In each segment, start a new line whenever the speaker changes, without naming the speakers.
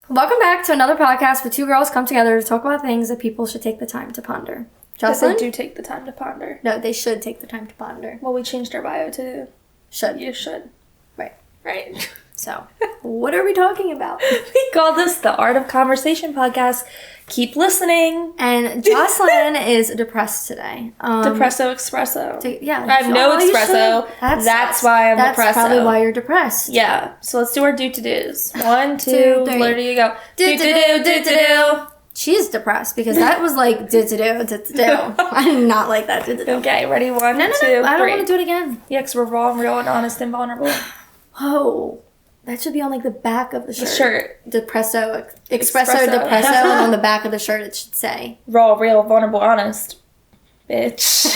Welcome back to another podcast where two girls come together to talk about things that people should take the time to ponder. Jocelyn?
They do take the time to ponder.
No, they should take the time to ponder.
Well, we changed our bio to...
Should.
You should. Right.
So, what are we talking about?
We call this the Art of Conversation podcast. Keep listening.
And Jocelyn is depressed today.
Depresso espresso.
Yeah.
I have no espresso. That's why I'm depressed.
That's probably why you're depressed.
Yeah. So let's do our do-to-dos. 1, 2, 3. Where do you go?
Do-to-do. She's depressed because that was like do-to-do. I did not like that do-to-do.
Okay, ready? 1, 2, 3.
I don't want to do it again.
Yeah, because we're raw and real and honest and vulnerable.
Oh, that should be on like the back of the shirt.
The shirt.
Espresso, depresso, and on the back of the shirt it should say.
Raw, real, vulnerable, honest. Bitch.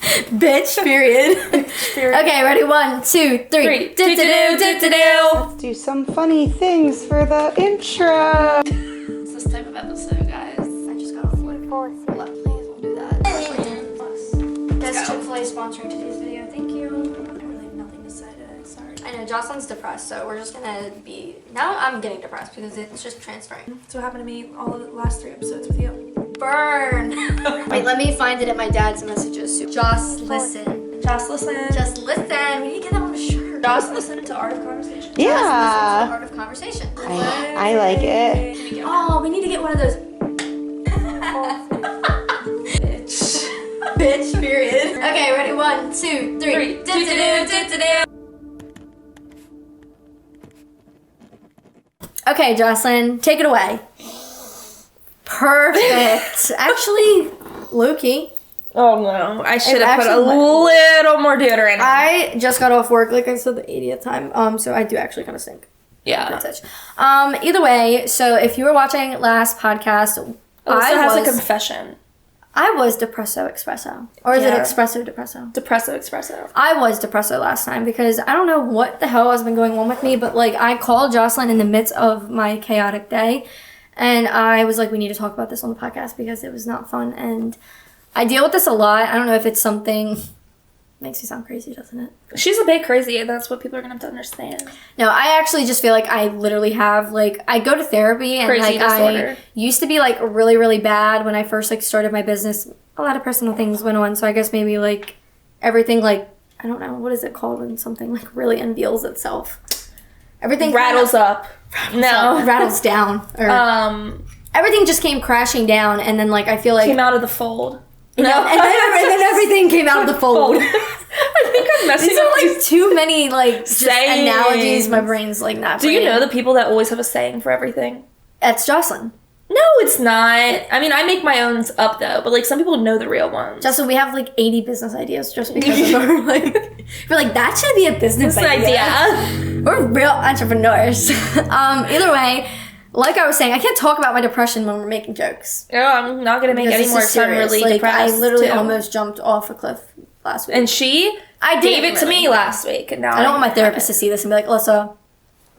Bitch, period. Okay, ready? 1, 2, 3. Do-do-do.
Let's do some funny things for the intro.
It's this type of episode, guys.
I just got off work. Please don't do that. That's Chick-fil-A sponsoring today's video. Thank you. I really have nothing to say today. Sorry. I know Jocelyn's depressed, so we're just gonna be. Now I'm getting depressed because it's just transferring.
So what happened to me all the last 3 episodes with you?
Burn. Wait, let me find it at my dad's messages. Just listen.
Just listen.
Just listen. We need to get that on a shirt.
Just listen to Art of Conversation.
Yeah.
Just listen to Art of Conversation.
I like it.
Oh, we need to get one of those.
Bitch.
Bitch, period. Okay, ready? 1, 2, 3. Do-do-do. Okay, Jocelyn, take it away. Perfect. Actually, low-key.
Oh no, I should have put a
actually
little more deodorant in.
I just got off work, like I said, the 80th time. So I do actually kind of stink.
Yeah.
Either way, so if you were watching last podcast,
Alyssa has a confession.
I was depresso espresso. Or is it espresso depresso?
Depresso espresso.
I was depresso last time because I don't know what the hell has been going on with me, but like I called Jocelyn in the midst of my chaotic day and I was like, we need to talk about this on the podcast because it was not fun. And I deal with this a lot. I don't know if it's something... Makes you sound crazy, doesn't it?
She's a bit crazy, and that's what people are gonna have to understand.
No, I actually just feel like I literally have, like, I go to therapy, and,
crazy
like,
disorder.
I used to be, like, really, really bad when I first, like, started my business. A lot of personal things went on, so I guess maybe, like, everything, like, I don't know, what is it called when something, like, really unveils itself? Everything
rattles up.
Rattles down. Or, everything just came crashing down, and then, like, I feel like...
Came out of the fold.
No. And then everything came out of the fold.
I think I'm messing
These
up.
are like too many like
sayings.
Analogies. My brain's like not.
Do you know the people that always have a saying for everything?
That's Jocelyn.
No, it's not. I mean, I make my own up though, but like some people know the real ones.
Jocelyn, we have like 80 business ideas just because of our like. We're like that should be a business idea. We're real entrepreneurs. Either way. Like I was saying, I can't talk about my depression when we're making jokes.
No, I'm not going to make any more because I'm really
like,
depressed.
I literally almost jumped off a cliff last week.
And I gave it to me last week. And now
I don't want my therapist to see this and be like, Alyssa,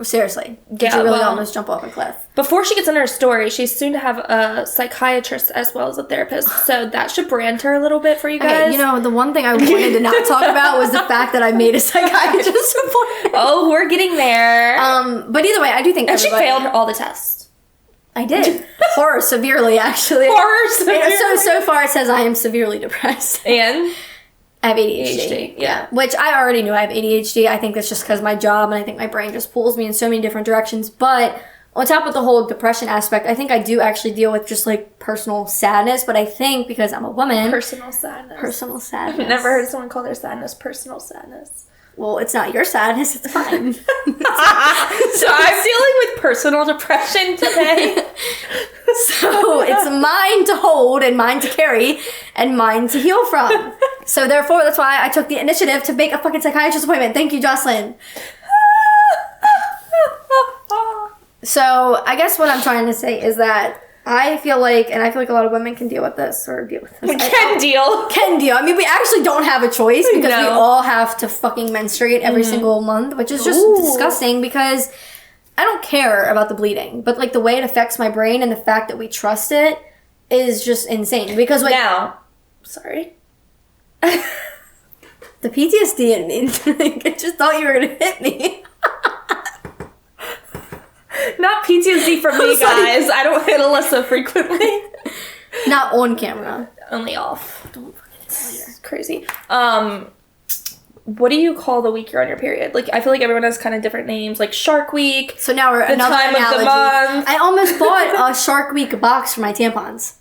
seriously, did you really almost jump off a cliff?
Before she gets into her story, she's soon to have a psychiatrist as well as a therapist. So that should brand her a little bit for you guys.
Okay, you know, the one thing I wanted to not talk about was the fact that I made a psychiatrist appointment.
Oh, we're getting there.
But either way, I do think
she failed all the tests.
I did. Horror severely, actually.
Horror severely.
So far it says I am severely depressed.
And?
I have ADHD. Yeah. Which I already knew I have ADHD. I think that's just because of my job, and I think my brain just pulls me in so many different directions. But on top of the whole depression aspect, I think I do actually deal with just like personal sadness. But I think because I'm a woman...
Personal sadness.
I've
never heard someone call their sadness personal sadness.
Well, it's not your sadness, it's mine.
So I'm dealing with personal depression today.
So it's mine to hold and mine to carry and mine to heal from. So therefore, that's why I took the initiative to make a fucking psychiatrist appointment. Thank you, Jocelyn. So I guess what I'm trying to say is that I feel like a lot of women can deal with this.
Can deal.
I mean, we actually don't have a choice because we all have to fucking menstruate every single month, which is just disgusting because I don't care about the bleeding, but like the way it affects my brain and the fact that we trust it is just insane because like...
Now, sorry.
The PTSD in me, I just thought you were going to hit me.
Not PTSD from me, guys. I don't hit Alyssa frequently.
Not on camera.
Only off. Don't fucking it's crazy. What do you call the week you're on your period? Like, I feel like everyone has kind of different names, like Shark Week.
So now we're
the
another
time
analogy.
of the month.
I almost bought a Shark Week box for my tampons.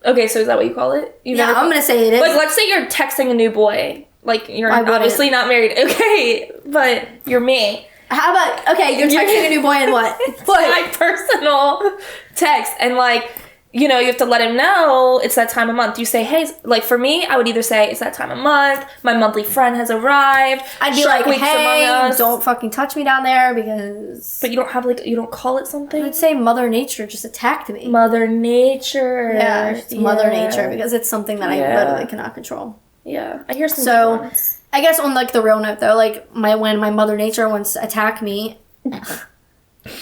Okay, so is that what you call it?
I'm gonna say it is.
Like, let's say you're texting a new boy. Like, you're obviously not married. Okay, but you're me.
How about, okay, you're texting a new boy and what?
It's my personal text. And, like, you know, you have to let him know it's that time of month. You say, hey, like, for me, I would either say it's that time of month. My monthly friend has arrived.
I'd be
Shark
like,
Week's
hey,
among us.
don't fucking touch me down there because...
But you don't have, like, you don't call it something?
I'd say Mother Nature just attacked me.
Mother Nature.
Yeah, it's Mother Nature because it's something that I literally cannot control.
Yeah, I hear some
So,
good ones.
I guess on, like, the real note, though, like, when my Mother Nature wants to attack me,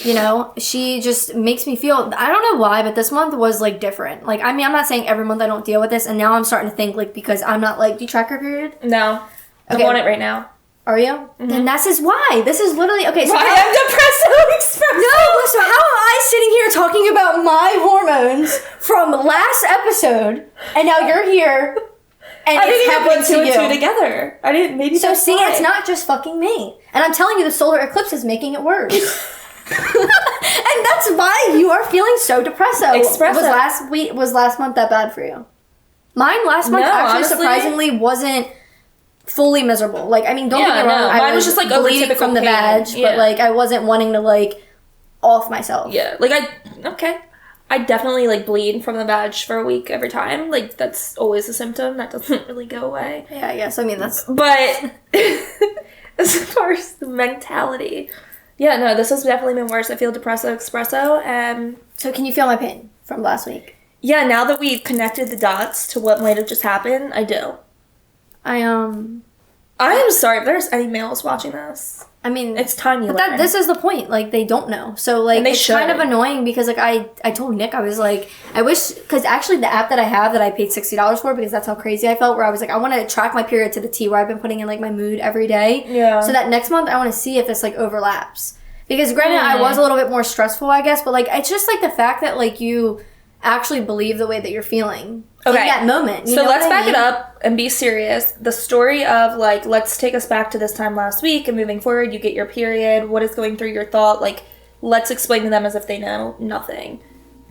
you know, she just makes me feel, I don't know why, but this month was, like, different. Like, I mean, I'm not saying every month I don't deal with this, and now I'm starting to think, like, because I'm not, like, do you track your period?
No.
Okay.
I'm on it right now.
Are you? Mm-hmm. Then this is why. This is literally, okay, so
why I'm depressed.
No, so how am I sitting here talking about my hormones from last episode, and now you're here... And
I didn't even put two and two
you.
together. I didn't. Maybe
so. See, it's not just fucking me, and I'm telling you, the solar eclipse is making it worse. And that's why you are feeling so depressed.
Espresso.
Was last month that bad for you? Mine last month honestly, surprisingly wasn't fully miserable. Like, I mean, don't get me wrong.
Mine was just like
bleeding from the vag, but like I wasn't wanting to like off myself.
Yeah, like I definitely, like, bleed from the vag for a week every time. Like, that's always a symptom. That doesn't really go away.
Yeah, I guess. I mean, that's...
But, as far as the mentality... Yeah, no, this has definitely been worse. I feel espresso.
So, can you feel my pain from last week?
Yeah, now that we've connected the dots to what might have just happened, I do.
I am
sorry if there's any males watching this.
I mean,
it's time you learn.
This is the point. Like, they don't know. So, like, it's kind of annoying because, like, I told Nick, I was like, I wish, because actually the app that I have that I paid $60 for, because that's how crazy I felt, where I was like, I want to track my period to the T, where I've been putting in, like, my mood every day.
Yeah.
So that next month, I want to see if this, like, overlaps. Because, granted, I was a little bit more stressful, I guess, but, like, it's just, like, the fact that, like, you actually believe the way that you're feeling. Okay. In that moment.
So let's back it up and be serious. The story of, like, let's take us back to this time last week and moving forward, you get your period, what is going through your thought, like, let's explain to them as if they know nothing.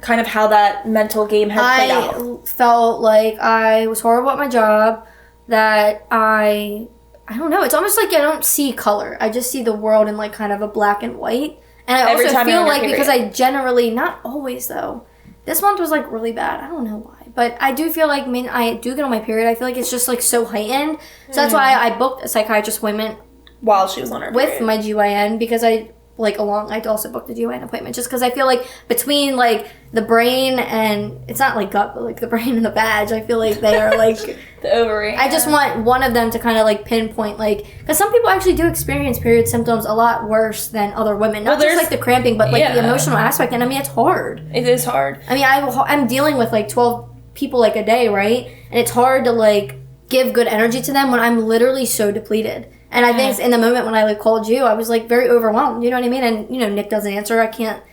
Kind of how that mental game had played out.
I felt like I was horrible at my job, that I don't know, it's almost like I don't see color. I just see the world in, like, kind of a black and white. And I also feel like, because I generally, not always though, this month was, like, really bad. I don't know why. But I do feel like, I mean, I do get on my period. I feel like it's just, like, so heightened. So that's why I booked a psychiatrist appointment
while she was on her period.
With my GYN, because I also booked the GYN appointment just because I feel like between, like, the brain and, it's not, like, gut, but, like, the brain and the vag, I feel like they are, like...
the ovary.
I just want one of them to kind of, like, pinpoint, like... Because some people actually do experience period symptoms a lot worse than other women. Not just, like, the cramping, but, like, the emotional aspect. And, I mean, it's hard.
It is hard.
I mean, I'm dealing with, like, 12 people, like, a day, right? And it's hard to, like, give good energy to them when I'm literally so depleted. And I think in the moment when I, like, called you, I was, like, very overwhelmed. You know what I mean? And, you know, Nick doesn't answer. I don't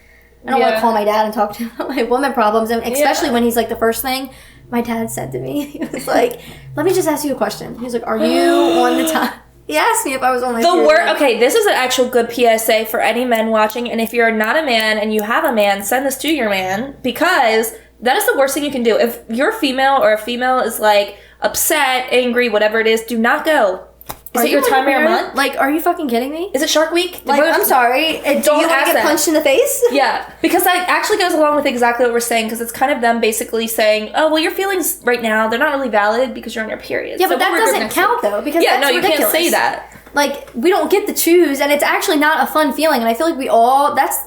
want to call my dad and talk to him about my woman problems. And especially when he's, like, the first thing my dad said to me. He was like, let me just ask you a question. He was like, are you on the time? He asked me if I was on my period.
Okay, this is an actual good PSA for any men watching. And if you're not a man and you have a man, send this to your man. Because that is the worst thing you can do. If you're female or a female is, like, upset, angry, whatever it is, do not go. Is it your time of your month?
Like, are you fucking kidding me?
Is it Shark Week?
Like, I'm sorry. Do you want to get punched in the face?
Yeah, because that actually goes along with exactly what we're saying, because it's kind of them basically saying, oh, well, your feelings right now, they're not really valid because you're on your period.
Yeah, but that doesn't count, though, because that's ridiculous.
You can't say that.
Like, we don't get to choose, and it's actually not a fun feeling, and I feel like we all, this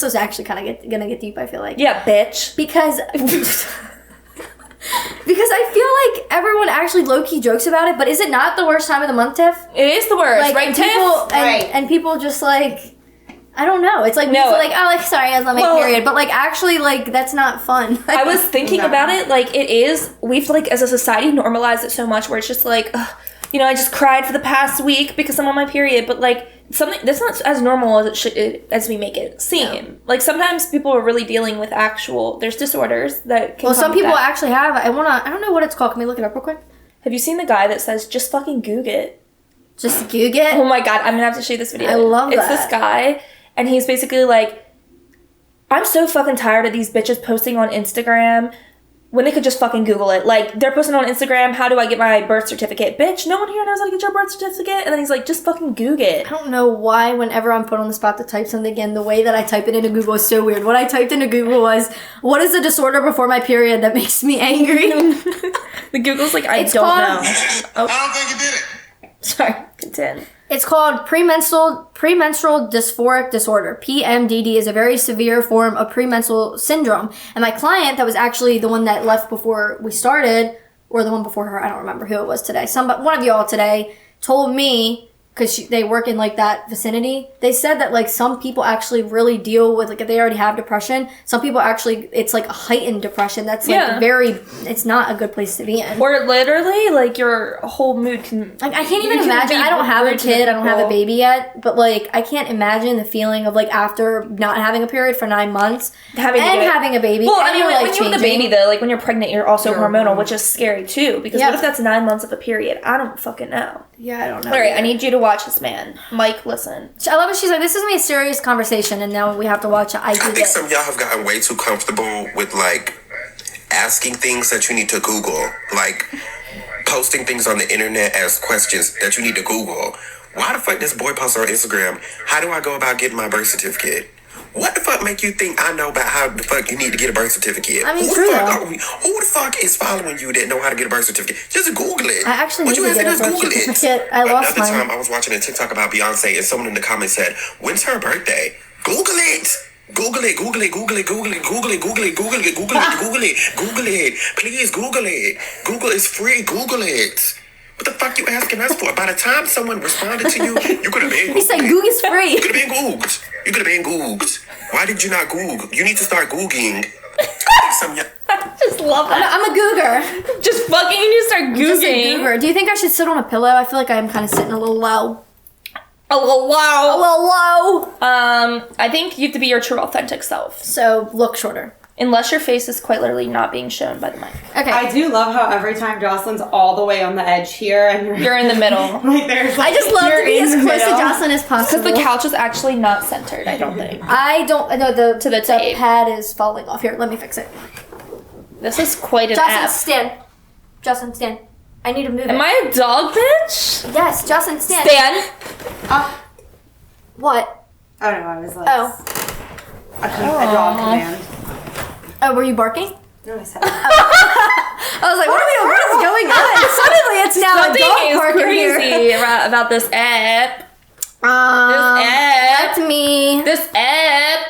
was actually kind of gonna get deep, I feel like.
Yeah, bitch.
Because I feel like everyone actually low-key jokes about it, but is it not the worst time of the month, Tiff?
It is the worst,
like,
right,
and
Tiff?
People, and people just, like, I don't know. It's like, people like, oh, like, sorry, I was on my period. But, like, actually, like, that's not fun. Like,
I was thinking about it, like, it is, we've, like, as a society, normalized it so much where it's just like, ugh, you know, I just cried for the past week because I'm on my period, but like something that's not as normal as it should as we make it seem. Yeah. Like sometimes people are really dealing with there's disorders that can
some people actually have. I don't know what it's called. Can we look it up real quick?
Have you seen the guy that says just fucking goog it?
Just goog it?
Oh my god, I'm gonna have to show you this video.
I love
It's this guy, and he's basically like, I'm so fucking tired of these bitches posting on Instagram when they could just fucking Google it. Like, they're posting on Instagram, how do I get my birth certificate? Bitch, no one here knows how to get your birth certificate. And then he's like, just fucking Google it.
I don't know why whenever I'm put on the spot to type something again, the way that I type it into Google is so weird. What I typed into Google was, what is a disorder before my period that makes me angry?
The Google's like, I don't know.
I don't think you did it.
Sorry, continue.
It's called premenstrual dysphoric disorder. PMDD is a very severe form of premenstrual syndrome. And my client, that was actually the one that left before we started, or the one before her, I don't remember who it was today. One of y'all today told me, because they work in like that vicinity, they said that like some people actually really deal with, like if they already have depression, some people actually, it's like a heightened depression that's like it's not a good place to be in.
Or literally like your whole mood can,
like I can't even imagine. I don't have a kid, I don't have a baby yet, but like I can't imagine the feeling of like after not having a period for 9 months having a baby.
Well, I mean, when you have the baby though, like when you're pregnant, you're also hormonal, which is scary too, because what if that's 9 months of a period? I don't fucking know.
Yeah, I don't know.
All right, I need you to watch this man. Mike, listen.
I love it. She's like, this is going to be a serious conversation, and now we have to watch it.
I think some of y'all have gotten way too comfortable with, like, asking things that you need to Google. Like, posting things on the internet as questions that you need to Google. Why the fuck this boy posts on Instagram, how do I go about getting my birth certificate? What the fuck make you think I know about how the fuck you need to get a birth certificate?
I mean,
who the fuck is following you that know how to get a birth certificate? Just Google it.
I actually need to get a birth certificate. I lost mine.
Another time I was watching a TikTok about Beyonce and someone in the comments said, when's her birthday? Google it. Google it, Google it, Google it, Google it, Google it, Google it, Google it, Google it, Google it, Google it. Please Google it. Google is free. Google it. What the fuck you asking us for? By the time someone responded to you, you could have been Googled.
He said Google is free.
You could have been Googled. You could have been Googled. Why did you not Google? You need to start Googling.
I just love that.
I'm a Googer.
Just fucking, you need to start Googling.
Googer. Do you think I should sit on a pillow? I feel like I am kind of sitting a little low.
A little low.
A little low.
I think you have to be your true authentic self.
So look shorter.
Unless your face is quite literally not being shown by the mic.
Okay.
I do love how every time Jocelyn's all the way on the edge here and
you're in the middle.
Like there's like,
I just love to be as close to Jocelyn as possible.
Because the couch is actually not centered, I don't think.
I know the
tape.
pad is falling off. Here, let me fix it.
This is quite an app.
Justin, stand. I need to move it.
Am I a dog bitch?
Yes, Justin, stand.
Stand.
What?
I don't know, I was like a dog command.
Oh, were you barking?
No, I said
I was like, what is going on? Suddenly it's now
Something
a dog park in here.
crazy about this app.
That's me.
This app.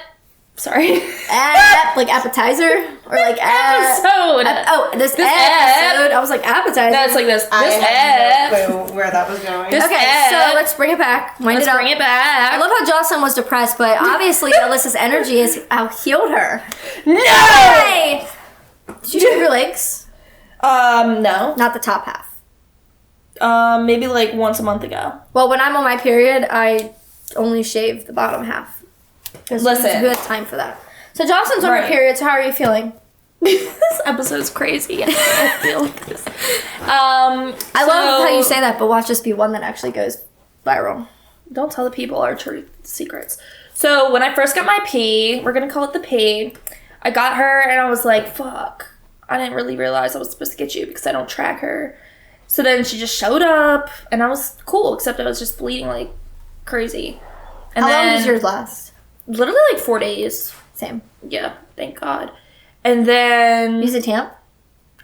Sorry.
App, like appetizer? Or like
episode.
This episode. I was like appetizer.
No, it's like this.
I
This
had
app.
no clue where that was going.
Okay, so let's bring it back.
Let's bring it back.
I love how Jocelyn was depressed, but obviously Alyssa's energy has healed her.
No!
Hey! Did you shave your legs?
No.
Not the top half.
Maybe like once a month ago.
Well, when I'm on my period, I only shave the bottom half.
Listen.
Who has time for that? So Jocelyn's on her period, so how are you feeling?
This episode's crazy. I don't feel like this.
I love how you say that, but watch this be one that actually goes viral.
Don't tell the people our true secrets. So when I first got my pee, we're gonna call it the pee, I got her and I was like, fuck. I didn't really realize I was supposed to get you because I don't track her. So then she just showed up and I was cool, except I was just bleeding like crazy. And
how long does yours last?
Literally like 4 days.
Same.
Yeah, thank God. And then...
Use a tamp?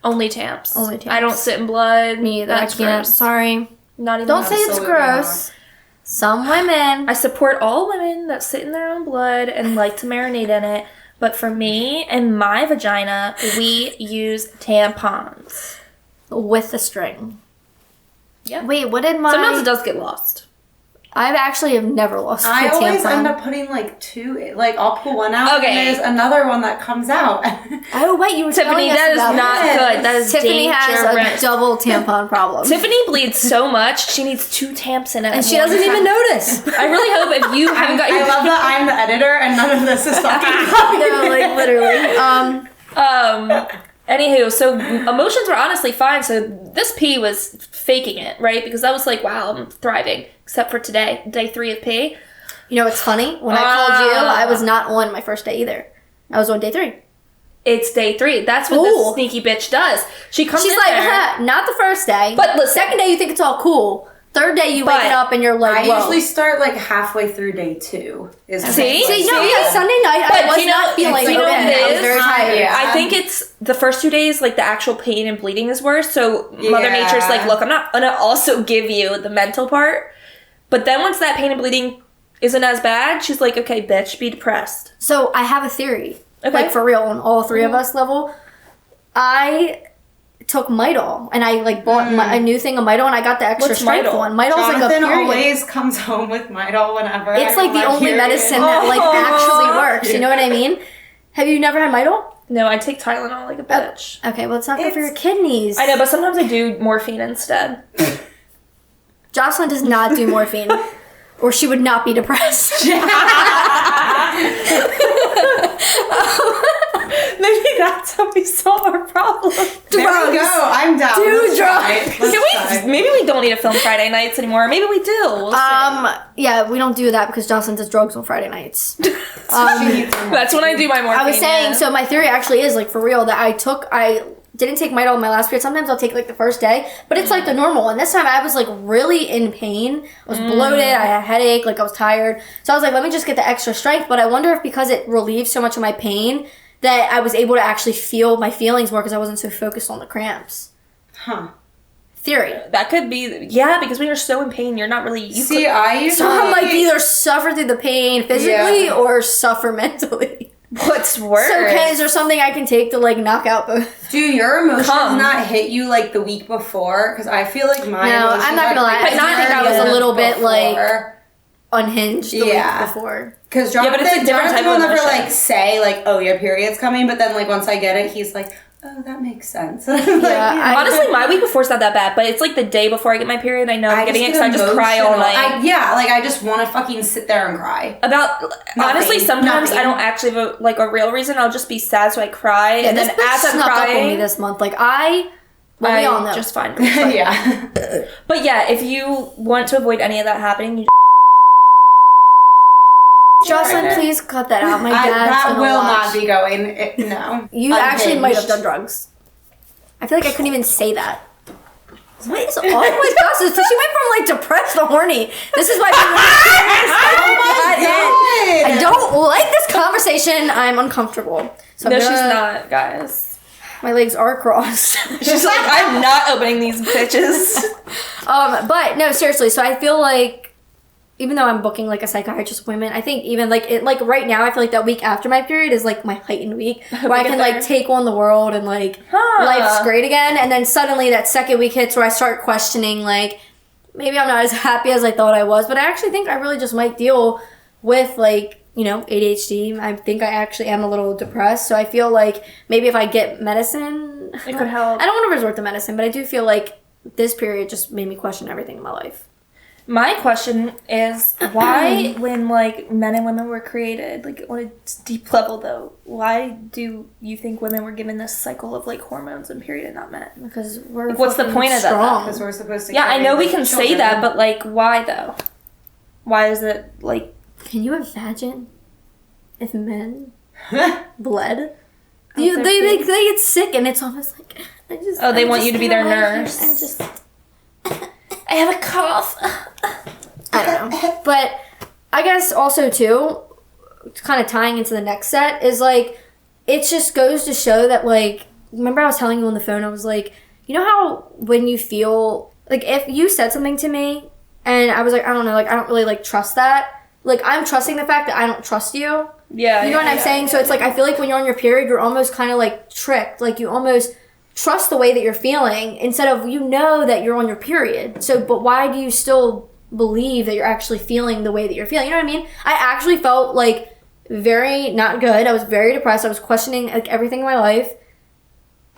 Only tamps.
Only tamps.
I don't sit in blood.
Me either.
That's
I can't.
gross.
Sorry.
Not even
Don't say it's gross. Some women.
I support all women that sit in their own blood and like to marinate in it. But for me and my vagina, we use tampons.
With a string.
Yeah.
Wait, what did my...
Sometimes it does get lost.
I actually have never lost
I
a
always
tampon.
end up putting like 2, like I'll pull one out
Okay.
and there's another one that comes out.
Oh wait, you were
Tiffany,
telling us
that is
about
not
this.
good. That is
Tiffany
dangerous.
has a double tampon problem.
Tiffany bleeds so much, she needs 2 tamps in it.
and she doesn't even notice.
I really hope if you haven't got
I
your
love that I'm the editor and none of this is fucking
No, like literally.
Anywho, so emotions were honestly fine. So this pee was faking it, right? Because I was like, wow, I'm thriving. Except for today, day 3 of pee.
You know what's funny? When I called you, I was not on my first day either. I was on day 3.
It's day 3. That's what this sneaky bitch does. She comes
She's
in
like,
there.
not the first day.
But listen.
Second day you think it's all cool. Third day you wake
But
up and you're like,
I
whoa.
usually start like halfway through day 2. Is
See?
See, no,
See?
yeah, Sunday night
But
I was
you know-
not feeling
you know what
okay.
it
I was
is?
very tired.
Yeah.
I think it's the first 2 days, like the actual pain and bleeding is worse. So Mother
Yeah.
Nature's like, look, I'm not gonna also give you the mental part. But then once that pain and bleeding isn't as bad, she's like, okay, bitch, be depressed.
So I have a theory.
Okay.
Like for real, on all 3 of us level. I took Midol and I like bought a new thing of Midol and I got the extra
What's
strength
Midol?
one. Midol's like a
Jonathan
period.
always comes home with Midol whenever.
It's
I
like the
get my
only
period.
medicine that like actually works. You know what I mean? Have you never had Midol?
No, I take Tylenol like a bitch.
Okay, well it's not good for your kidneys.
I know, but sometimes I do morphine instead.
Jocelyn does not do morphine, or she would not be depressed.
Maybe that's how we solve our problem.
There we go. I'm down.
Do
Let's try
drugs.
it. Let's try.
Maybe we don't need to film Friday nights anymore. Maybe we do. We'll see.
Yeah, we don't do that because Jocelyn does drugs on Friday nights.
That's when I do my morphine.
I was saying,
yeah.
so my theory actually is like for real that I didn't take Midol in my last period. Sometimes I'll take like the first day, but it's like the normal one. This time I was like really in pain. I was bloated. I had a headache. Like I was tired. So I was like, let me just get the extra strength. But I wonder if because it relieved so much of my pain that I was able to actually feel my feelings more because I wasn't so focused on the cramps.
Huh.
Theory.
That could be, yeah, because when you're so in pain, you're not really.
See, I usually
So I'm like either suffer through the pain physically or suffer mentally.
What's worse?
So is there something I can take to like knock out both?
Do your emotions
Come.
not hit you like the week before? Because I feel like my
No,
emotions
I'm not
are
gonna lie.
pretty
I do think I was a little bit, like,
before.
Unhinged the
Yeah.
week before.
Because
Yeah, but it's a different type
will
of
never
emotion.
like say like, "Oh, your period's coming," but then like once I get it, he's like, "Oh, that makes sense." Like,
Yeah,
Honestly, my week before's not that bad, but it's like the day before I get my period. I know I'm getting it, so I just cry all night.
I just want to fucking sit there and cry.
Honestly, sometimes
Nothing.
I don't actually have a real reason. I'll just be sad, so I cry, and
this
then
bitch
as I'm
snuck up on me
crying,
this month. Like we all know.
just fine.
Yeah.
But yeah, if you want to avoid any of that happening, you
Jocelyn, please cut that out. My dad's
that
gonna
will
watch.
not be going. No.
You actually might have
Unhinged.
done drugs. I feel like I couldn't even say that. What is all with Jocelyn? So she went from like depressed to horny. This is why I don't like this conversation. I'm uncomfortable. So
no,
I'm
she's
gonna-
not, guys.
My legs are crossed.
She's like, I'm not opening these bitches.
But no, seriously. So I feel like, even though I'm booking like a psychiatrist appointment, I think even like it, like right now, I feel like that week after my period is like my heightened week where I
get
can
there.
like take on the world and like life's great again. And then suddenly that second week hits where I start questioning like maybe I'm not as happy as I thought I was, but I actually think I really just might deal with like, you know, ADHD. I think I actually am a little depressed. So I feel like maybe if I get medicine,
It could help.
I don't want to resort to medicine, but I do feel like this period just made me question everything in my life.
My question is, why, when like men and women were created, like on a deep level though, why do you think women were given this cycle of like hormones and period and not men?
Because we're
Like, what's the
fucking
point of that,
strong.
Because we're supposed to.
Yeah, I
carry
know we
the
can say
children.
that, but like, why though? Why is it like?
Can you imagine if men bled?
They
They get sick and it's almost like I just.
Oh, they
I'm
want
just
you to be
gonna
their
lay here
nurse.
And just
I have a cough.
I don't know, but I guess also too, kind of tying into the next set is like it just goes to show that like remember I was telling you on the phone I was like you know how when you feel like if you said something to me and I was like I don't know like I don't really like trust that like I'm trusting the fact that I don't trust you.
Yeah,
You know what I'm saying? So it's like, I feel like when you're on your period, you're almost kind of like tricked. Like you almost trust the way that you're feeling instead of you know that you're on your period. So, but why do you still believe that you're actually feeling the way that you're feeling. You know what I mean? I actually felt like very not good. I was very depressed. I was questioning like everything in my life.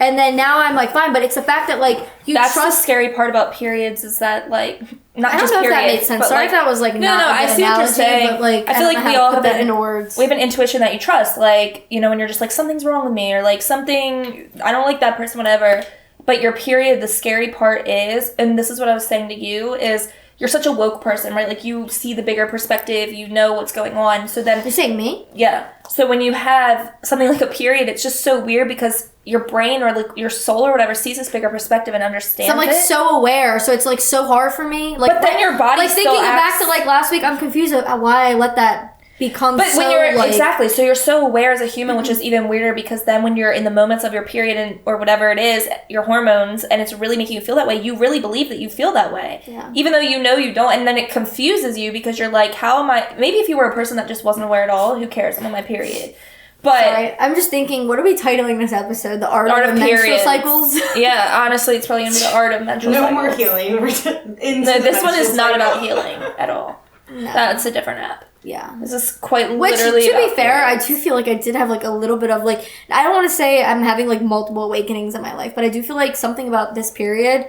And then now I'm like fine, but it's the fact that like you
That's
trust.
the scary part about periods is that like not
I don't
just
know if
periods.
that made sense.
But,
Sorry
like,
if that was like
no,
not a
I
good
see what you're
analogy,
saying.
but like
I feel like
don't know
we
how to
all
put
have
that
an,
in words.
we have an intuition that you trust. Like, you know, when you're just like something's wrong with me or like something I don't like that person, whatever. But your period, the scary part is, and this is what I was saying to you, is you're such a woke person, right? Like you see the bigger perspective, you know what's going on. So then
You're saying me?
yeah. So when you have something like a period, it's just so weird because your brain or like your soul or whatever sees this bigger perspective and understands
So I'm like
it.
so aware, so it's like so hard for me. Like,
But then your body
like
still
thinking
acts-
back to like last week, I'm confused about why I let that become.
But
so,
when you're
like,
exactly, so you're so aware as a human, which is even weirder because then when you're in the moments of your period and or whatever it is, your hormones, and it's really making you feel that way, you really believe that you feel that way,
Yeah.
even though you know you don't, and then it confuses you because you're like, how am I? Maybe if you were a person that just wasn't aware at all, who cares? I'm on my period. But
Sorry, I'm just thinking, what are we titling this episode? The art
Art
of
of
menstrual
periods.
cycles.
yeah, honestly, it's probably gonna be the art of menstrual
No
cycles.
more healing. We're just into
No,
the
this one is
menstrual
not
cycle.
about healing at all.
No.
That's a different app.
Yeah.
This is quite
Which,
literally.
to be
about
fair, I
periods.
do feel like I did have like a little bit of like, I don't want to say I'm having like multiple awakenings in my life, but I do feel like something about this period,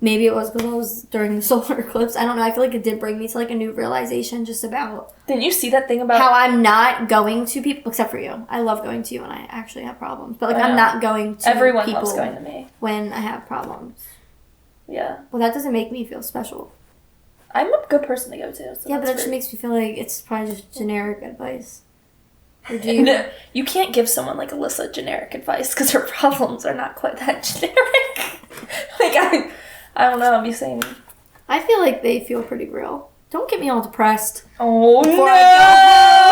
maybe it was because I was during the solar eclipse, I don't know, I feel like it did bring me to like a new realization just about
Didn't you see that thing about
how I'm not going to people, except for you. I love going to you when I actually have problems, but like
I
I'm
know.
not going to
everyone
people
loves going to me?
when I have problems.
Yeah,
Well, that doesn't make me feel special.
I'm a good person to go to. So
Yeah, but
that's
that just
rude.
makes me feel like it's probably just generic advice. Or do you?
No, you can't give someone like Alyssa generic advice because her problems are not quite that generic. like I don't know. I'm just saying.
I feel like they feel pretty real. Don't get me all depressed.
Oh
Before I go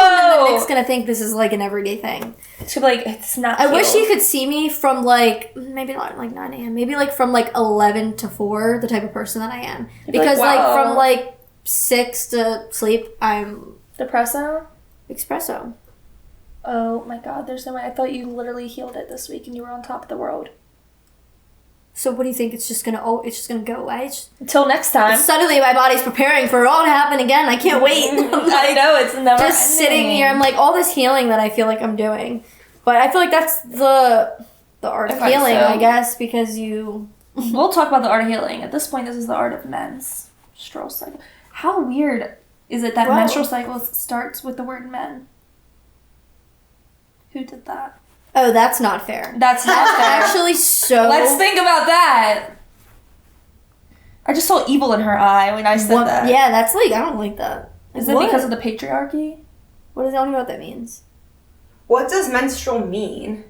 home, and then Nick's gonna think this is like an everyday thing.
It's gonna be like it's not.
I wish
healed.
you could see me from like maybe not like 9 a.m. Maybe like from like 11 to 4, the type of person that I am.
You'd be like,
Because like
wow.
from like 6 to sleep, I'm
Depresso.
espresso.
Oh my god, there's no way. I thought you literally healed it this week and you were on top of the world.
So what do you think? It's just gonna go away?
Until next time.
Suddenly my body's preparing for it all to happen again. I can't wait.
I know, it's never
Just sitting
ending.
here, I'm like all this healing that I feel like I'm doing, but I feel like that's the art of
I find
healing,
so.
I guess, because you.
We'll talk about the art of healing. At this point, this is the art of menstrual cycle. How weird is it that
Whoa.
menstrual cycle starts with the word men? Who did that?
Oh, that's not fair.
That's not
That's
fair.
actually so.
Let's think about that. I just saw evil in her eye when I said
What-
that.
Yeah, that's like I don't like that.
Is it
What?
because of the patriarchy?
What does I don't know what that means?
What does menstrual mean?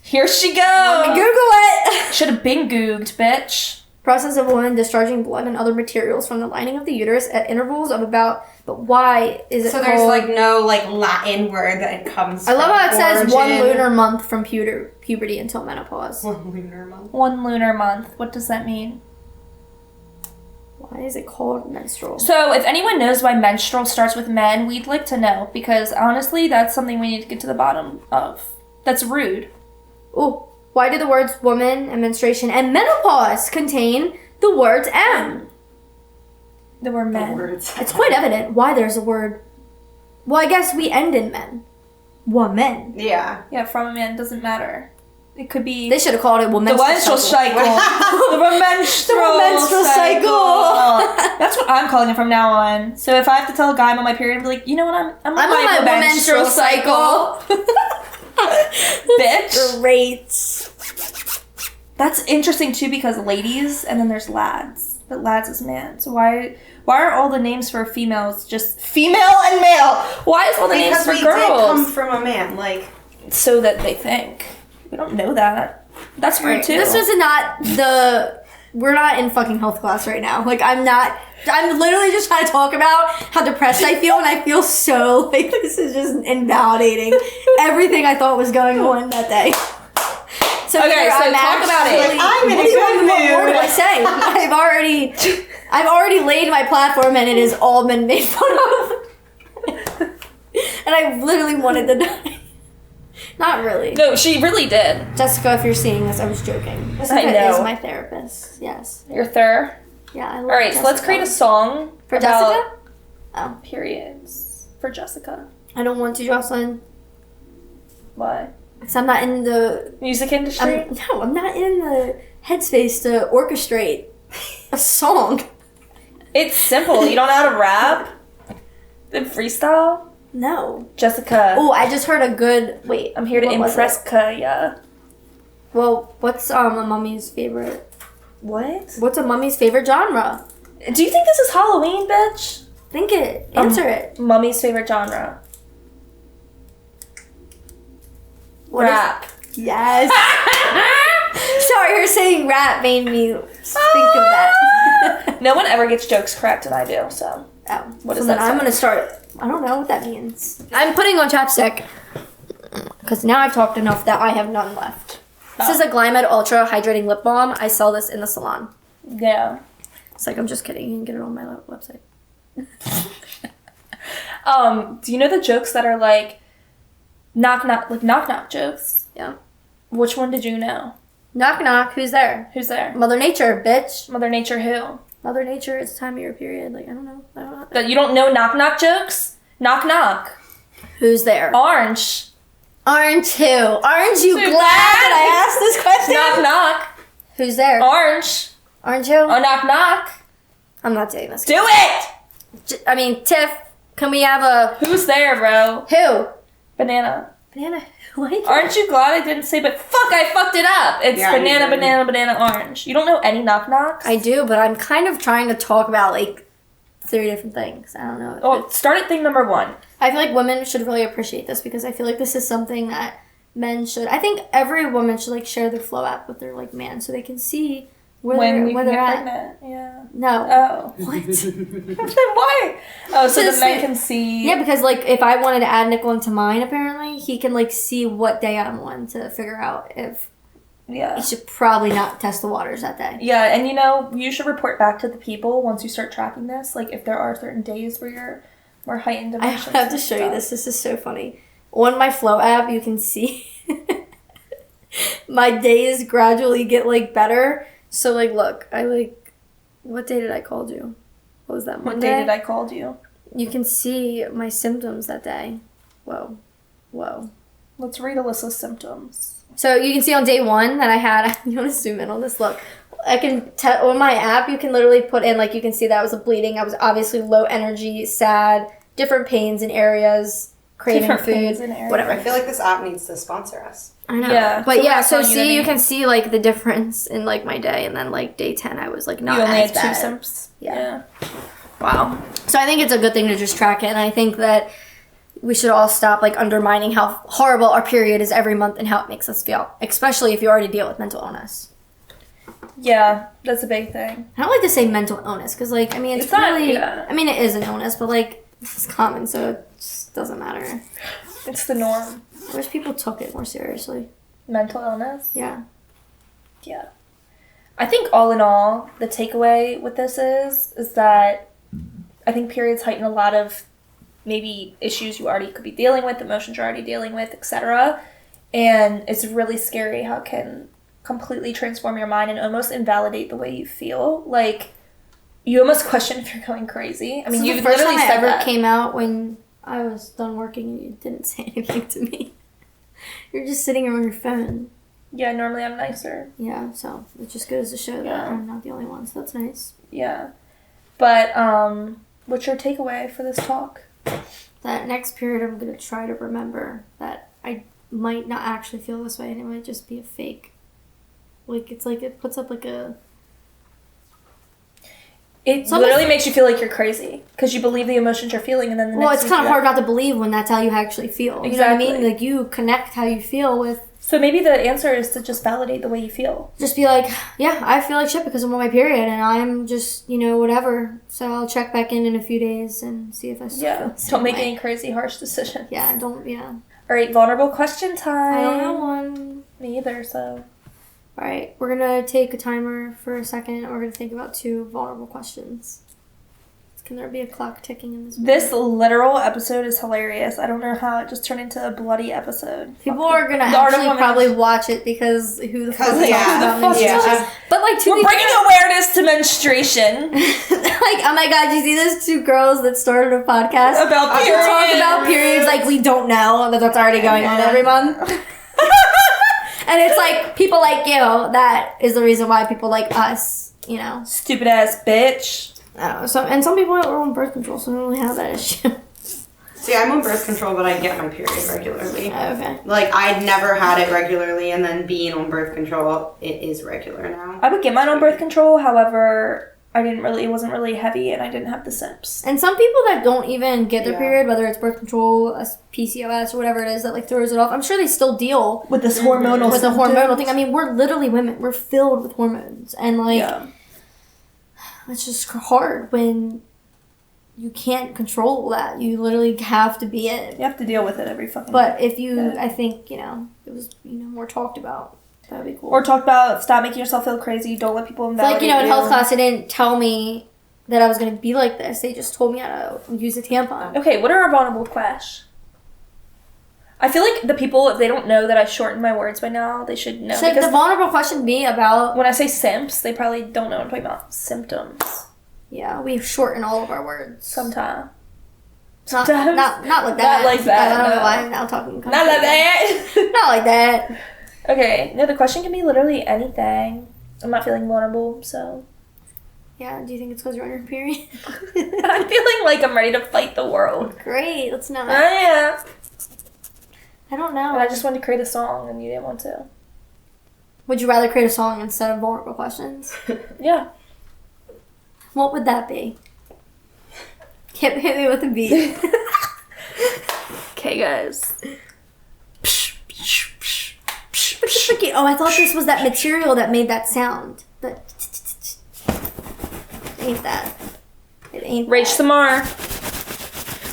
Here she
Google
goes.
it.
Should have been googled, bitch.
Process of a woman discharging blood and other materials from the lining of the uterus at intervals of about. But why is it
So
called?
there's like no like Latin word that it comes
I love
from
how it says
origin.
1 lunar month from puberty until menopause.
1 lunar month.
1 lunar month. What does that mean?
Why is it called menstrual?
So, if anyone knows why menstrual starts with men, we'd like to know because honestly, that's something we need to get to the bottom of. That's rude.
Oh, why do the words woman and menstruation and menopause contain the words M?
There were men.
Words.
It's quite evident why there's a word. Well, I guess we end in men. Woman.
Yeah.
Yeah, from a man doesn't matter. It could be
They should have called it
the
womenstrual
menstrual cycle. The menstrual
menstrual cycle.
That's what I'm calling it from now on. So if I have to tell a guy I'm on my period, I'm like, you know what? I'm
I'm on my menstrual cycle.
Bitch.
Great.
That's interesting too because ladies and then there's lads. But lads is man. So why are all the names for females just female and male? Why is all the names
Because
for
we did come
girls?
from a man. Like
So that they think. We don't know that. That's rude too.
This is not the. We're not in fucking health class right now. Like, I'm not. I'm literally just trying to talk about how depressed I feel, and I feel so like this is just invalidating everything I thought was going on that day. So
Okay,
here
so
I'm
talk about it.
actually-
I'm in a
what do you
good
want- What more
mood.
do I say? I've already laid my platform, and it has all been made fun of. And I literally wanted to die. Not really.
No, she really did.
Jessica, if you're seeing this, I was joking. Jessica
I know.
is my therapist. Yes.
Your thir.
Yeah, I love
All right, so let's create a song
for
about
Jessica. Oh,
periods for Jessica.
I don't want to, Jocelyn,
Why?
because I'm not in the.
Music industry?
I'm not in the headspace to orchestrate a song.
It's simple. You don't know how to rap? And freestyle?
No.
Jessica.
Oh, I just heard a good. Wait,
I'm here to
what was
impress
it?
Kaya.
Well, what's a mummy's favorite?
What?
What's a mummy's favorite genre?
Do you think this is Halloween, bitch?
Think it. Answer it.
Mummy's favorite genre.
What is-
Rap.
Yes. Sorry, her saying rap made me think of that.
No one ever gets jokes correct, and I do, so.
Oh,
What
so
is
then
that
I'm
song?
gonna start. I don't know what that means. I'm putting on chapstick because now I've talked enough that I have none left. This is a Glymed Ultra Hydrating Lip Balm. I sell this in the salon.
Yeah.
It's like, I'm just kidding. You can get it on my website.
Do you know the jokes that are like knock knock jokes?
Yeah.
Which one did you know?
Knock knock. Who's there?
Who's there?
Mother Nature, bitch.
Mother Nature who?
Mother Nature. It's the time of your period. Like, I don't know.
That you don't know knock knock jokes? Knock knock.
Who's there?
Orange.
Orange who? Orange, you
Too
glad that I asked this question?
Knock knock.
Who's there?
Orange.
Orange who?
Oh, knock knock.
I'm not doing this.
Do it!
I mean, Tiff, can we have a...
Who's there, bro?
Who?
Banana.
Banana. What?
Aren't you glad I didn't say, but fuck, I fucked it up. It's
Yeah, you
banana,
did.
banana, banana, orange. You don't know any knock knocks?
I do, but I'm kind of trying to talk about, like, 3 different things. I don't know.
Oh, start at thing number 1.
I feel like women should really appreciate this because I feel like this is something that men should... I think every woman should, like, share their Flow app with their, like, man so they can see where
When we
they're
can get
at.
pregnant. Yeah.
No.
Oh.
What?
Then why? Oh, so the
Just
men
like-
can see.
Yeah, because, like, if I wanted to add Nickel into mine, apparently, he can, like, see what day I'm on to figure out if
Yeah.
he should probably not test the waters that day.
Yeah, and you know, you should report back to the people once you start tracking this. Like, if there are certain days where you're more heightened
I
emotions.
have to
and
show you
stuff.
this. This is so funny. On my Flow app, you can see my days gradually get, like, better. So, like, look, what day did I call you? What was that,
What
Monday?
day did I called you?
You can see my symptoms that day. Whoa.
Let's read Alyssa's symptoms.
So you can see on day 1 that I had, you want to zoom in on this? Look, I can tell on my app, you can literally put in, like, you can see that I was bleeding. I was obviously low energy, sad, different pains in areas, craving
Different
food,
pains in areas.
whatever.
I feel like this app needs to sponsor us.
I know.
Yeah,
But
so
yeah,
we're
so
telling you the
see, you
name.
can see, like, the difference in, like, my day. And then, like, day 10, I was, like, not
You only
as
had 2
bad.
symptoms.
Yeah.
Wow.
So I think it's a good thing to just track it. And I think that we should all stop, like, undermining how horrible our period is every month and how it makes us feel. Especially if you already deal with mental illness.
Yeah, that's a big thing.
I don't like to say mental illness because, like, I mean, it's
It's not-
really...
yeah.
I mean, it is an illness, but, like, it's common, so it just doesn't matter.
It's the norm.
I wish people took it more seriously.
Mental illness.
Yeah.
Yeah. I think all in all, the takeaway with this is that I think periods heighten a lot of maybe issues you already could be dealing with, emotions you're already dealing with, etc. And it's really scary how it can completely transform your mind and almost invalidate the way you feel. Like, you almost question if you're going crazy. I mean,
This
you
is the first
literally
time
said
I ever
that.
came out when I was done working and you didn't say anything to me. You're just sitting here on your phone.
Yeah, normally I'm nicer.
Yeah, so it just goes to show that
Yeah.
I'm not the only one, so that's nice.
Yeah. But, what's your takeaway for this talk?
That next period, I'm going to try to remember that I might not actually feel this way and it might just be a fake. Like, it's like it puts up like a...
It
Some
literally
of-
makes you feel like you're crazy because you believe the emotions you're feeling, and then the
Well,
next
it's
week
kind of
you're
hard not to believe when that's how you actually feel. You know what I mean?
Exactly.
Like, you connect how you feel with...
So maybe the answer is to just validate the way you feel.
Just be like, yeah, I feel like shit because I'm on my period and I'm just, you know, whatever. So I'll check back in a few days and see if I still feel
Yeah.
the same
Don't make
way.
any crazy, harsh decisions.
Yeah, don't, yeah.
All right, vulnerable question time.
I don't have one.
Me either, so.
All right, we're going to take a timer for a second and we're going to think about 2 vulnerable questions. Let's Can there be a clock ticking in this world?
This literal episode is hilarious. I don't know how it just turned into a bloody episode.
People are gonna
The Art of
actually probably watch it because who the fuck talks
yeah.
about
Fuck
menstruation?
yeah.
But like,
We're bringing awareness to menstruation.
like, oh my god, you see those two girls that started a podcast
About
to
periods.
talk about periods like we don't know that that's already going on every month. And it's like people like you, that is the reason why people like us, you know.
Stupid ass bitch.
I don't know. Some people are on birth control, so they don't really have that issue.
See, I'm on birth control, but I get my period regularly.
Okay.
Like, I'd never had it regularly, and then being on birth control, it is regular now.
I would get mine on birth control, however, it wasn't really heavy and I didn't have the symptoms.
And some people that don't even get their
Yeah.
period, whether it's birth control, PCOS, or whatever it is that like throws it off, I'm sure they still deal
With this hormonal
with the
symptoms.
hormonal thing. I mean, we're literally women. We're filled with hormones, and like
Yeah.
it's just hard when you can't control that. You literally have to be it.
You have to deal with it every fucking
But
day.
if you,
Yeah.
I think it was more talked about. That'd be cool.
Or talk about stop making yourself feel crazy, don't let people
It's
invalidate
like in health class, they didn't tell me that I was gonna be like this. They just told me how to use a tampon.
Okay, what are our vulnerable questions? I feel like the people, if they don't know that I shortened my words by now, they should know.
Should
Because
the vulnerable question be about?
when I say simps, they probably don't know what I'm talking about. Symptoms.
Yeah, we shorten all of our words.
Sometimes.
Not
Sometimes.
not like that.
Not like that,
I don't know
no.
why I'm now talking.
Not like that.
Not like that.
Okay, no, the question can be literally anything. I'm not feeling vulnerable, so.
Yeah. Do you think it's because you're on your period?
I'm feeling like I'm ready to fight the world.
Great. Let's not.
Yeah.
I don't
And
know.
I just wanted to create a song and you didn't want to.
Would you rather create a song instead of vulnerable questions?
Yeah.
What would that be? Hit me with a beat.
Okay, guys.
Tricky. Oh, I thought this was that material that made that sound. That ain't that. It ain't.
Rage
that.
Samar.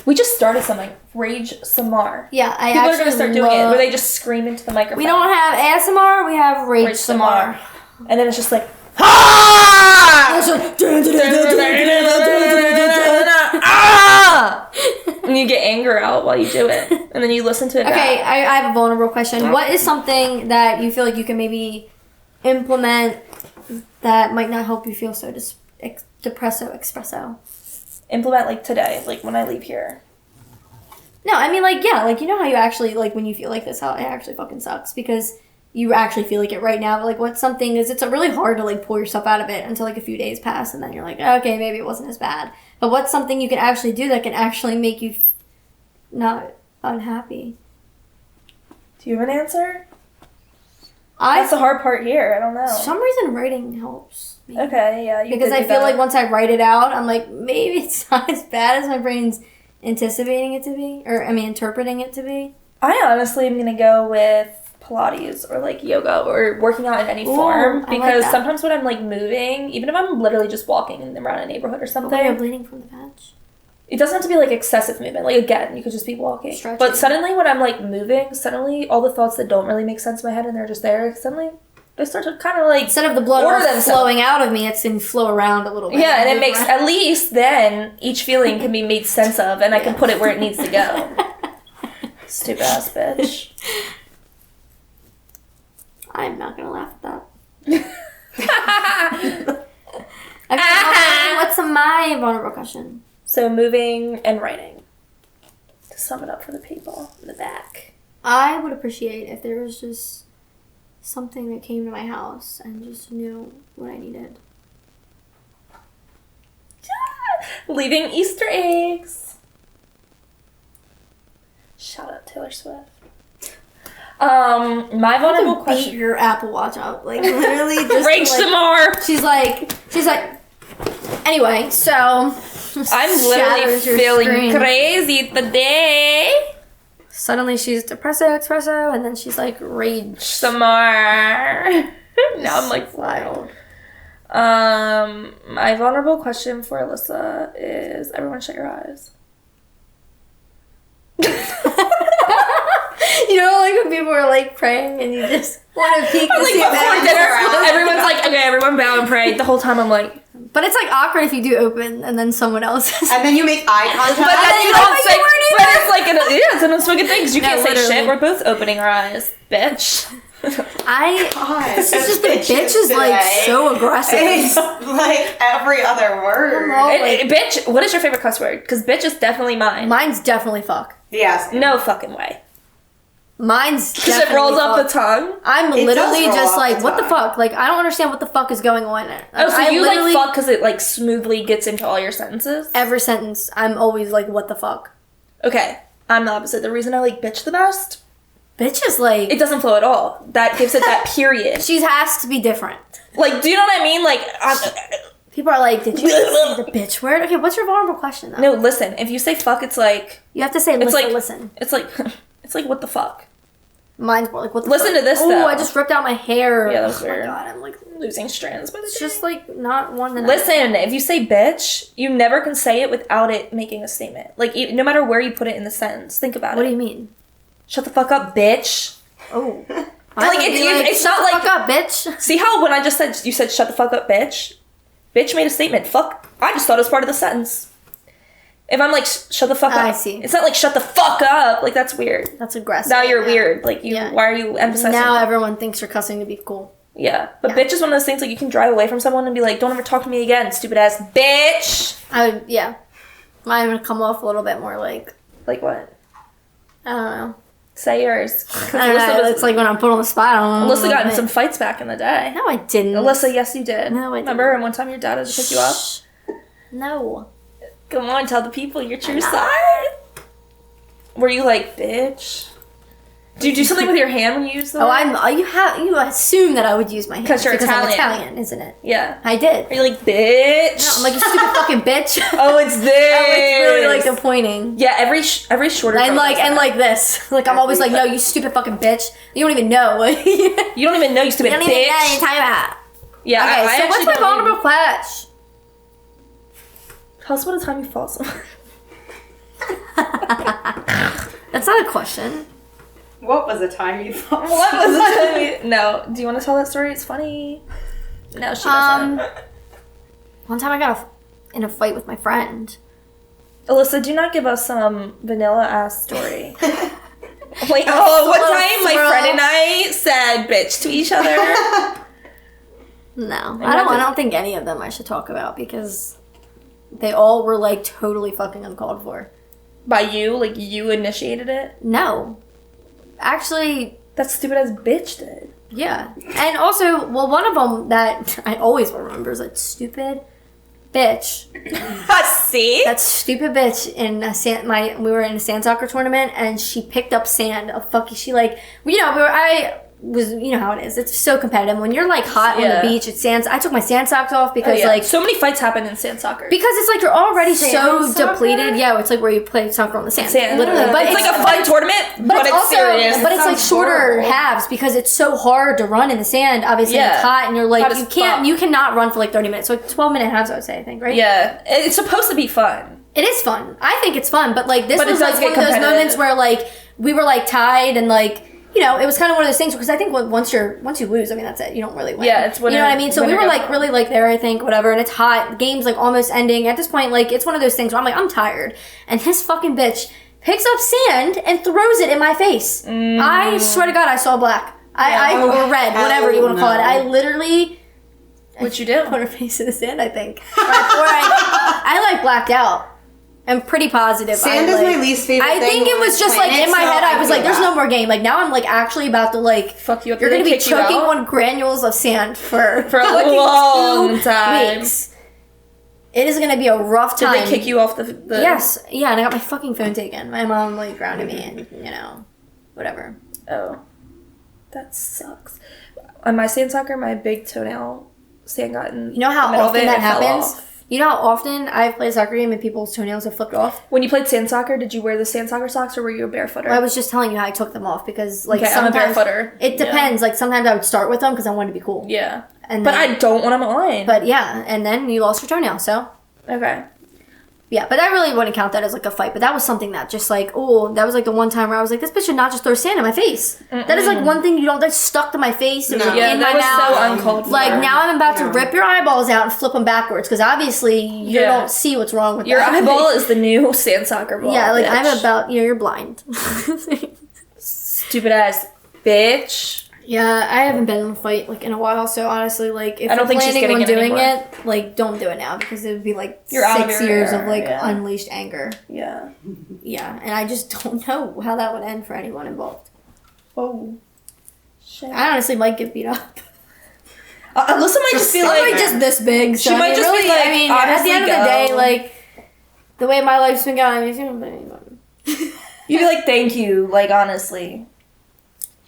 We just started something. Rage Samar.
Yeah, I
People are
actually
gonna start doing it
love-
where they just scream into the microphone.
We don't have ASMR. We have Rage
Rage
Samar.
And then it's just like, ah! Ah! And you get anger out while you do it. And then you listen to it
Okay,
back.
I have a vulnerable question. What is something that you feel like you can maybe implement that might not help you feel so depresso?
Implement like today, like when I leave here.
No, I mean like, yeah, like you know how you actually, like when you feel like this, how it actually fucking sucks because you actually feel like it right now, but like what's something is it's really hard to like pull yourself out of it until like a few days pass and then you're like, okay, maybe it wasn't as bad. But what's something you can actually do that can actually make you not unhappy?
Do you have an answer?
I
That's the hard part here. I don't know.
For some reason writing helps me.
Okay, yeah. You
Because
could
I
do
feel
that.
like once I write it out, I'm like, maybe it's not as bad as my brain's anticipating it to be, or I mean, interpreting it to be.
I honestly am gonna go with Pilates or like yoga or working out in any form
I like
because
that.
sometimes when I'm like moving, even if I'm literally just walking around a neighborhood or
But when you're
something,
bleeding from the patch.
it doesn't have to be like excessive movement. Like again, you could just be walking.
Stretching.
But suddenly when I'm like moving, suddenly all the thoughts that don't really make sense in my head and they're just there, suddenly they start to kind of like
Instead of the blood
order
all
themselves.
flowing out of me, it's going to flow around a little bit.
Yeah, and it
Move
makes
around.
at least then each feeling can be made sense of and I can put it where it needs to go. Stupid ass bitch.
I'm not going to laugh at that. Okay, what's my vulnerable question?
So moving and writing. To sum it up for the people in the back.
I would appreciate if there was just something that came to my house and just knew what I needed.
Leaving Easter eggs. Shout out Taylor Swift. My vulnerable
Beat
question.
your Apple Watch up, like literally just
Rage
like,
some more.
She's like. Anyway, so
I'm literally
shatters your
feeling
screen.
crazy today.
Suddenly she's espresso, and then she's like rage.
Some more. Now I'm like
Wild.
My vulnerable question for Alyssa is: everyone, shut your eyes.
You know, like when people are like praying and you just want to peek to
Like
see if
before
everyone's
dinner,
closed.
everyone's like, "Okay, everyone bow and pray." The whole time I'm like,
But But it's like awkward if you do open and then someone else.
And then you make eye contact.
But then you don't say.
weren't
But it's like it's an unspoken thing. 'Cause you
Yeah,
can't say
literally.
shit. We're both opening our eyes, bitch.
God,
This is just the bitch is like so aggressive.
It's like every other word.
Oh, like-
Bitch. What is your favorite cuss word? Because bitch is definitely mine.
Mine's definitely fuck.
Yes.
No fucking way.
Mine's
Because it
definitely
rolls off
fuck.
the tongue.
I'm
It
literally
does roll
just
off
like,
the
what the
tongue.
fuck? Like, I don't understand what the fuck is going on.
Oh, so
I
you like
literally-
fuck because it like smoothly gets into all your sentences?
Every sentence, I'm always like, what the fuck?
Okay, I'm the opposite. The reason I like bitch the best,
Bitch is like,
it doesn't flow at all. That gives it that period.
she has to be different.
Like, do you know what I mean? Like,
People are like, did you say the bitch word? Okay, what's your vulnerable question though?
no, listen. If you say fuck, it's like,
You have to say,
it's like,
listen.
it's like, it's like, what the fuck?
Mine's more like, what the
Listen
fuck?
to this,
Oh,
though.
I just ripped out my hair.
Yeah, that was
Oh
weird.
my god, I'm like,
Losing strands by the
it's
day.
just like not one that
Listen, if you say bitch, you never can say it without it making a statement. Like, no matter where you put it in the sentence, think about
What
it.
do you mean?
Shut the fuck up, bitch.
Oh.
Like, it's
shut
not
the
like-
fuck up, bitch.
See how when I just said, you said shut the fuck up, bitch? Bitch made a statement. Fuck. I just thought it was part of the sentence. If I'm like, shut the fuck up.
I see.
It's not like, shut the fuck up. Like, that's weird.
That's aggressive.
Now you're
Yeah.
weird. Like, you.
Yeah.
Why are you emphasizing
Now
that?
everyone thinks you're cussing to be cool.
Yeah. But
Yeah.
bitch is one of those things, like, you can drive away from someone and be like, don't ever talk to me again, stupid ass bitch.
Yeah. Mine would come off a little bit more like,
Like, what?
I don't know.
Say yours.
I don't know. It's like when I'm put on the spot. I don't know.
Alyssa got in some fights back in the day.
No, I didn't.
Alyssa, yes, you did.
No, I
Remember? And one time your dad had to pick you up?
Shh. No.
Come on, tell the people your true side. Were you like, bitch? Do you do something with your hand when you use the
Oh,
word?
you assume that I would use my hands
'Cause you're
because I'm
Italian.
Italian, isn't it?
Yeah.
I did.
Are you like, bitch?
No, I'm like, you stupid fucking bitch.
oh, it's this.
Oh, it's really like the pointing.
Yeah, every shorter
And
girl
like
does that.
like this. Like I'm always like, no, you stupid fucking bitch. You don't even know. you
You don't even know, you stupid
don't
bitch.
even know what you're talking about.
Yeah,
Okay,
I
so
actually
what's my
don't
vulnerable question?
Tell us about a time you fought someone.
That's not a question.
What was the time you thought?
What was the time you... No. Do you want to tell that story? It's funny. No, she doesn't.
One time I got in a fight with my friend.
Alyssa, do not give us some vanilla ass story. Like, oh, one time my
swirl.
friend and I said bitch to each other.
No,
not
I
the-
don't think any of them I should talk about because they all were like totally fucking uncalled for.
By you? Like, you initiated it?
No, actually,
That stupid ass bitch did.
yeah. And also, well, one of them that I always will remember is that stupid bitch.
See?
That stupid bitch in we were in a sand soccer tournament and she picked up sand. She like, you know how it is. It's so competitive. When you're like hot on
Yeah.
the beach, I took my sand socks off
Oh,
because
yeah.
like
so many fights happen in sand soccer.
because it's like you're already so
Sand soccer?
depleted. Yeah, it's like where you play soccer on the sand,
Sand.
literally. But
it's like a fun tournament, but it's
also,
serious.
but it's like
sounds
shorter
horrible.
halves because it's so hard to run in the sand. Obviously,
Yeah.
it's hot, and you're like
Hot as fuck.
you cannot run for like 30 minutes. So like 12-minute halves, I would say, I think, right?
Yeah, it's supposed to be fun.
It is fun. I think it's fun, but like this
But it
was
does
like
get
one of those
competitive.
moments where like we were like tied and like. You know, it was kind of one of those things because I think once you lose, I mean that's it. You don't really win.
Yeah, it's
you know what I mean. So we
winner
were
goes
like
home.
really like there, I think, whatever. And it's hot. The game's like almost ending. At this point, like it's one of those things where I'm like I'm tired, and this fucking bitch picks up sand and throws it in my face. I swear to God, I saw black. Or red, whatever you want to call it.
no.
I literally
What you do?
put her face in the sand. I think, or I like blacked out. I'm pretty positive.
Sand is my least favorite
I
thing
think it
on
was
this
just like
planet,
in my
so
head. I
I
was
feel
like, "There's
that.
no more game." Like now, I'm like actually about to like
Fuck you up.
You're
Did
gonna
they
be
kick you
choking
out?
on granules of sand for
For a
fucking
long
2
time.
weeks. It is gonna be a rough
Did
time.
they kick you off the
Yes, yeah, and I got my fucking phone taken. My mom like grounded me, and whatever.
Oh, that sucks. On my sand soccer, my big toenail sand got in.
You know how
the middle of
often
it,
that
it fell
happens.
off.
You know how often I've played a soccer game and people's toenails have flipped off.
When you played sand soccer, did you wear the sand soccer socks or were you a barefooter?
I was just telling you how I took them off because like
Okay, I'm a
sometimes
barefooter.
it depends. Like sometimes I would start with them because I wanted to be cool.
Yeah.
And
But
then,
I don't want them on.
But yeah, and then you lost your toenail. So
Okay.
Yeah, but I really wouldn't count that as like a fight. But that was something that just like, oh, that was like the one time where I was like, this bitch should not just throw sand in my face. That is like one thing you don't, that's stuck to my face. It was like, in my mouth.
That was so uncalled for.
Like now I'm about to rip your eyeballs out and flip them backwards because obviously you don't see what's wrong with
your
that.
eyeball is the new sand soccer ball.
Yeah, like
bitch.
I'm about, you're blind.
Stupid ass bitch.
Yeah, I haven't been in a fight like in a while, so honestly, like if
I don't
you're
think she's
planning on
getting it
doing
anymore.
it, like don't do it now because it would be like
You're out of
6
your
years
era,
of like
yeah.
unleashed anger.
Yeah.
Yeah, and I just don't know how that would end for anyone involved.
Oh. Shit.
I honestly might get beat up.
Alyssa might just be
I'm
like,
like just this big. So
she might
I mean,
just be
really,
like,
I mean, at the end of the
honestly,
day,
go.
like the way my life's been going, I mean, you don't know anyone.
you'd be like, thank you, like honestly.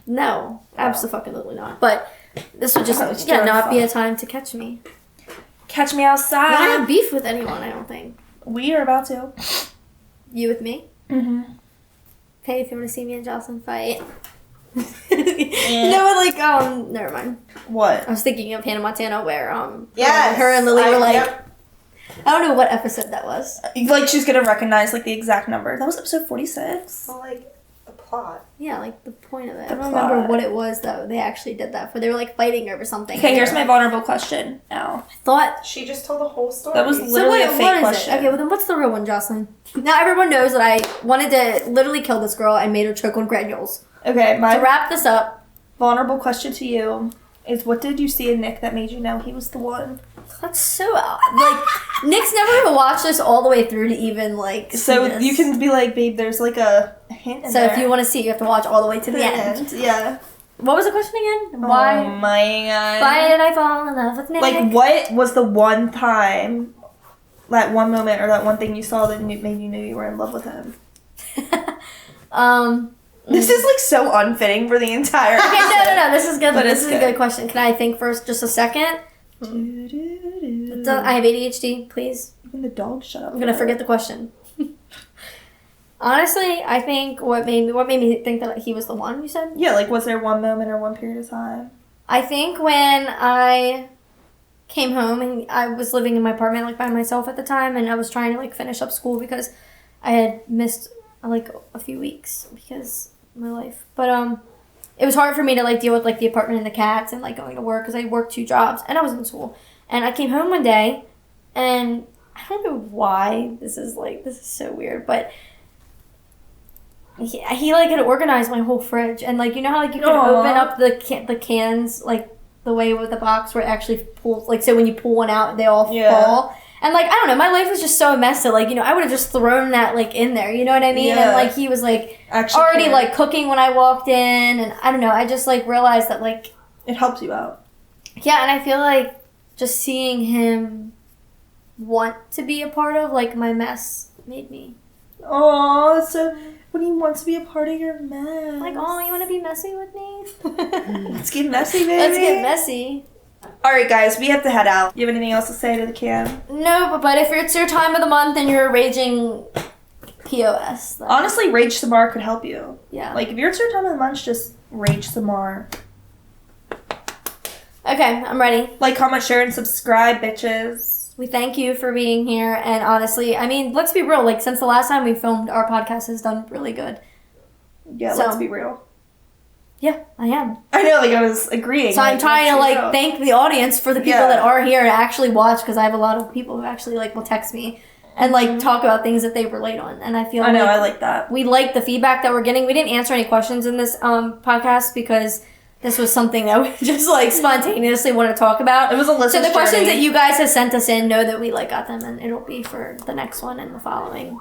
No, absolutely not. But this would just
it's
not be a
terrifying.
time to catch me.
Catch me
I don't
outside.
have beef with anyone. I don't think.
We are about to.
You with me?
Mm-hmm.
Hey, if you want to see me and Jocelyn fight. You know what, like, never mind.
What?
I was thinking of Hannah Montana where,
Yes,
her and Lily were like,
yep.
I don't know what episode that was.
Like she's gonna recognize like the exact number. That was episode 46.
Well, like a plot.
Yeah, like the point of it.
The
I don't remember
plot.
what it was though. They actually did that for. They were like fighting over something.
Okay,
and they
here's
were
my
like,
vulnerable question now.
thought.
She just told the whole story.
That was
So
literally a fake
what is
question.
it? Okay, well then what's the real one, Jocelyn? Now everyone knows that I wanted to literally kill this girl and made her choke on granules.
Okay, my
To wrap this up,
vulnerable question to you is what did you see in Nick that made you know he was the one?
that's so like Nick's never even watched this all the way through to even like.
So
see this.
you can be like, babe, there's like a hint in
So
there.
if you want to see, it, you have to watch all the way to the end.
Yeah.
What was the question again? Why?
Oh my god.
Why did I fall in love with Nick?
Like, what was the one time, that one moment or that one thing you saw that made you know you were in love with him? This is like so unfitting for the entire
Okay, no. This is good.
But
This
it's
is a
good.
good question. Can I think first just a second? I have ADHD, please.
Even the dog shut up.
I'm gonna forget the question. Honestly, I think what made me think that he was the one. You said.
Yeah, like was there one moment or one period of time?
I think when I came home and I was living in my apartment like by myself at the time, and I was trying to like finish up school because I had missed like a few weeks because of my life. But it was hard for me to like deal with like the apartment and the cats and like going to work because I worked 2 jobs and I was in school. And I came home one day and I don't know why this is so weird, but he like had organized my whole fridge, and like you know how like you can open up the cans like the way with the box where it actually pulls, like so when you pull one out they all fall. And like I don't know, my life was just so a mess that like, you know, I would have just thrown that like in there, you know what I mean?
Yeah.
And like he was like
Actually
already
cared.
like cooking when I walked in, and I don't know, I just like realized that like
It helps you out.
yeah, and I feel like just seeing him want to be a part of like my mess made me
Oh, that's so. When he wants to be a part of your mess.
like, oh, you want to be messy with me?
Let's get messy, baby.
Let's get messy.
All right, guys, we have to head out. You have anything else to say to the cam?
No, but if it's your time of the month and you're raging POS, then,
Honestly, rage some more could help you.
yeah.
Like, if you're at your time of the month, just rage some more.
Okay, I'm ready.
Like, comment, share, and subscribe, bitches.
We thank you for being here, and honestly, I mean, let's be real. Like, since the last time we filmed, our podcast has done really good.
Yeah,
So-
let's be real.
Yeah, I am.
I know, like, I was agreeing.
So I'm
like,
trying to
let's be
like
real.
thank the audience for the people
Yeah.
that are here to actually watch, because I have a lot of people who actually like will text me and like talk about things that they relate on, and I feel
I know,
like
I like that.
we like the feedback that we're getting. We didn't answer any questions in this podcast because this was something that we just like spontaneously want to talk about.
It was a listener's
So the questions
journey.
that you guys have sent us in, know that we like got them, and it'll be for the next one and the following.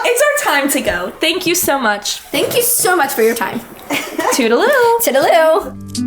It's our time to go. Thank you so much.
Thank you so much for your time.
Toodaloo.
Toodaloo.